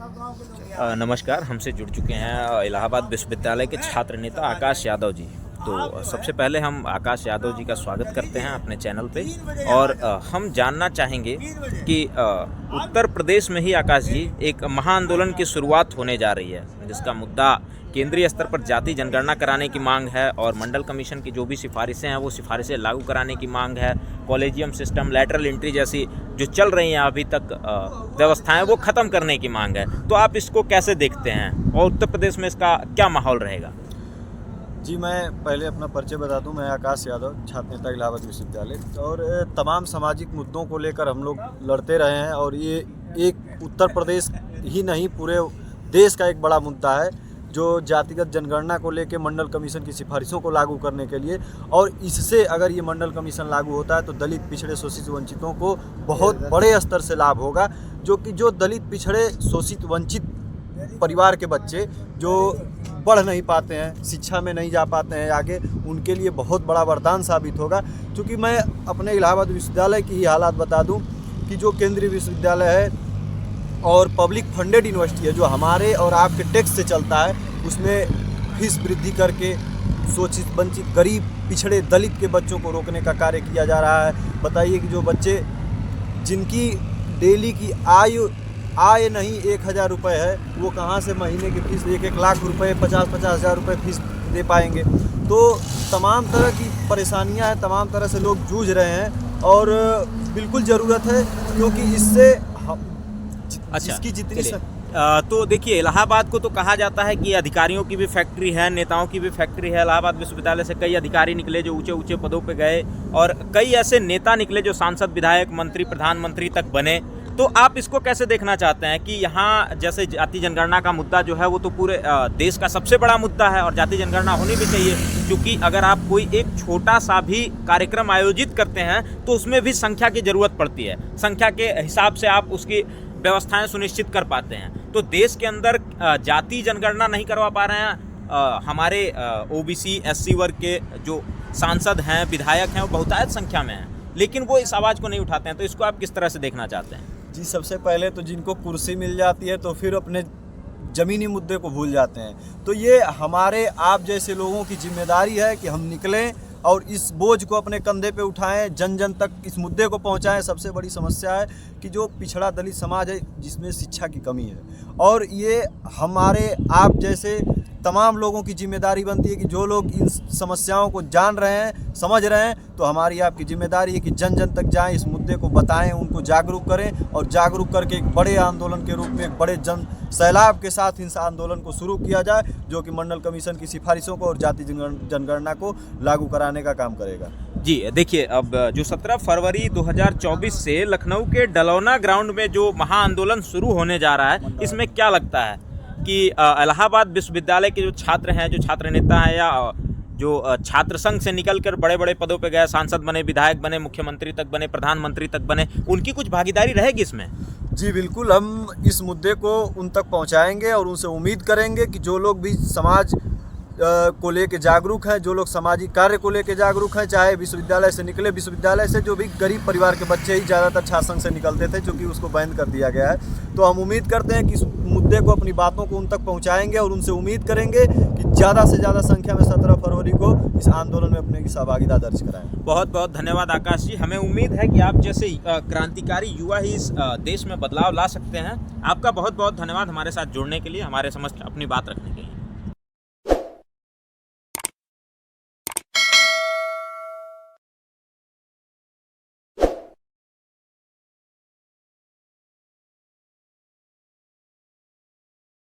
नमस्कार, हमसे जुड़ चुके हैं इलाहाबाद विश्वविद्यालय के छात्र नेता आकाश यादव जी। तो सबसे पहले हम आकाश यादव जी का स्वागत करते हैं अपने चैनल पे और हम जानना चाहेंगे कि उत्तर प्रदेश में ही आकाश जी एक महाआंदोलन की शुरुआत होने जा रही है, जिसका मुद्दा केंद्रीय स्तर पर जाति जनगणना कराने की मांग है और मंडल कमीशन की जो भी सिफारिशें हैं वो सिफारिशें लागू कराने की मांग है। कॉलेजियम सिस्टम, लैटरल एंट्री जैसी जो चल रही हैं अभी तक व्यवस्थाएं वो ख़त्म करने की मांग है। तो आप इसको कैसे देखते हैं और उत्तर प्रदेश में इसका क्या माहौल रहेगा? जी, मैं पहले अपना परिचय बता दूं। मैं आकाश यादव, छात्र नेता इलाहाबाद विश्वविद्यालय। और तमाम सामाजिक मुद्दों को लेकर हम लोग लड़ते रहे हैं और ये एक उत्तर प्रदेश ही नहीं पूरे देश का एक बड़ा मुद्दा है, जो जातिगत जनगणना को लेकर मंडल कमीशन की सिफारिशों को लागू करने के लिए। और इससे अगर ये मंडल कमीशन लागू होता है तो दलित, पिछड़े, शोषित, वंचितों को बहुत बड़े स्तर से लाभ होगा। जो दलित, पिछड़े, शोषित, वंचित परिवार के बच्चे जो पढ़ नहीं पाते हैं, शिक्षा में नहीं जा पाते हैं आगे, उनके लिए बहुत बड़ा वरदान साबित होगा। क्योंकि मैं अपने इलाहाबाद विश्वविद्यालय की ही हालात बता दूं कि जो केंद्रीय विश्वविद्यालय है और पब्लिक फंडेड यूनिवर्सिटी है, जो हमारे और आपके टैक्स से चलता है, उसमें फीस वृद्धि करके शोषित, वंचित, गरीब, पिछड़े, दलित के बच्चों को रोकने का कार्य किया जा रहा है। बताइए कि जो बच्चे जिनकी डेली की आय नहीं 1000 रुपये है, वो कहाँ से महीने की फीस 1-1 लाख रुपए, 50-50 हज़ार रुपये फीस दे पाएंगे। तो तमाम तरह की परेशानियां हैं, तमाम तरह से लोग जूझ रहे हैं और बिल्कुल ज़रूरत है, क्योंकि इससे जिसकी जितनी तो देखिए, इलाहाबाद को तो कहा जाता है कि अधिकारियों की भी फैक्ट्री है, नेताओं की भी फैक्ट्री है। इलाहाबाद विश्वविद्यालय से कई अधिकारी निकले जो ऊंचे ऊंचे पदों पे गए और कई ऐसे नेता निकले जो सांसद, विधायक, मंत्री, प्रधानमंत्री तक बने। तो आप इसको कैसे देखना चाहते हैं कि यहाँ जैसे जाति जनगणना का मुद्दा जो है वो तो पूरे देश का सबसे बड़ा मुद्दा है और जाति जनगणना होनी भी चाहिए, क्योंकि अगर आप कोई एक छोटा सा भी कार्यक्रम आयोजित करते हैं तो उसमें भी संख्या की ज़रूरत पड़ती है। संख्या के हिसाब से आप उसकी व्यवस्थाएं सुनिश्चित कर पाते हैं। तो देश के अंदर जाति जनगणना नहीं करवा पा रहे हैं हमारे ओबीसी, एससी वर्ग के जो सांसद हैं, विधायक हैं, वो बहुतायत संख्या में हैं, लेकिन वो इस आवाज़ को नहीं उठाते हैं। तो इसको आप किस तरह से देखना चाहते हैं? जी, सबसे पहले तो जिनको कुर्सी मिल जाती है तो फिर अपने ज़मीनी मुद्दे को भूल जाते हैं। तो ये हमारे आप जैसे लोगों की जिम्मेदारी है कि हम निकलें और इस बोझ को अपने कंधे पे उठाएं, जन जन तक इस मुद्दे को पहुंचाएं। सबसे बड़ी समस्या है कि जो पिछड़ा दलित समाज है, जिसमें शिक्षा की कमी है, और ये हमारे आप जैसे तमाम लोगों की जिम्मेदारी बनती है कि जो लोग इन समस्याओं को जान रहे हैं, समझ रहे हैं, तो हमारी आपकी जिम्मेदारी है कि जन जन तक जाएं, इस मुद्दे को बताएं, उनको जागरूक करें और जागरूक करके एक बड़े आंदोलन के रूप में, एक बड़े जन सैलाब के साथ इस आंदोलन को शुरू किया जाए, जो कि मंडल कमीशन की सिफारिशों को और जाति जनगणना को लागू कराने का काम करेगा। जी देखिए, अब जो 17 फरवरी 2024 से लखनऊ के डलौना ग्राउंड में जो महाआंदोलन शुरू होने जा रहा है, इसमें क्या लगता है कि इलाहाबाद विश्वविद्यालय के जो छात्र हैं, जो छात्र नेता हैं या जो छात्र संघ से निकलकर बड़े बड़े पदों पे गए, सांसद बने, विधायक बने, मुख्यमंत्री तक बने, प्रधानमंत्री तक बने, उनकी कुछ भागीदारी रहेगी इसमें? जी बिल्कुल, हम इस मुद्दे को उन तक पहुंचाएंगे और उनसे उम्मीद करेंगे कि जो लोग भी समाज को लेके जागरूक हैं, जो लोग सामाजिक कार्य को लेके जागरूक हैं, चाहे विश्वविद्यालय से निकले, विश्वविद्यालय से जो भी गरीब परिवार के बच्चे ही ज़्यादातर छात्र संघ से निकलते थे, क्योंकि उसको बैन कर दिया गया है। तो हम उम्मीद करते हैं कि इस मुद्दे को, अपनी बातों को उन तक पहुंचाएंगे और उनसे उम्मीद करेंगे कि ज़्यादा से ज़्यादा संख्या में 17 फरवरी को इस आंदोलन में अपने की सहभागिता दर्ज कराएं। बहुत बहुत धन्यवाद आकाश जी। हमें उम्मीद है कि आप जैसे क्रांतिकारी युवा ही इस देश में बदलाव ला सकते हैं। आपका बहुत बहुत धन्यवाद हमारे साथ जुड़ने के लिए, हमारे समक्ष अपनी बात रखने के लिए।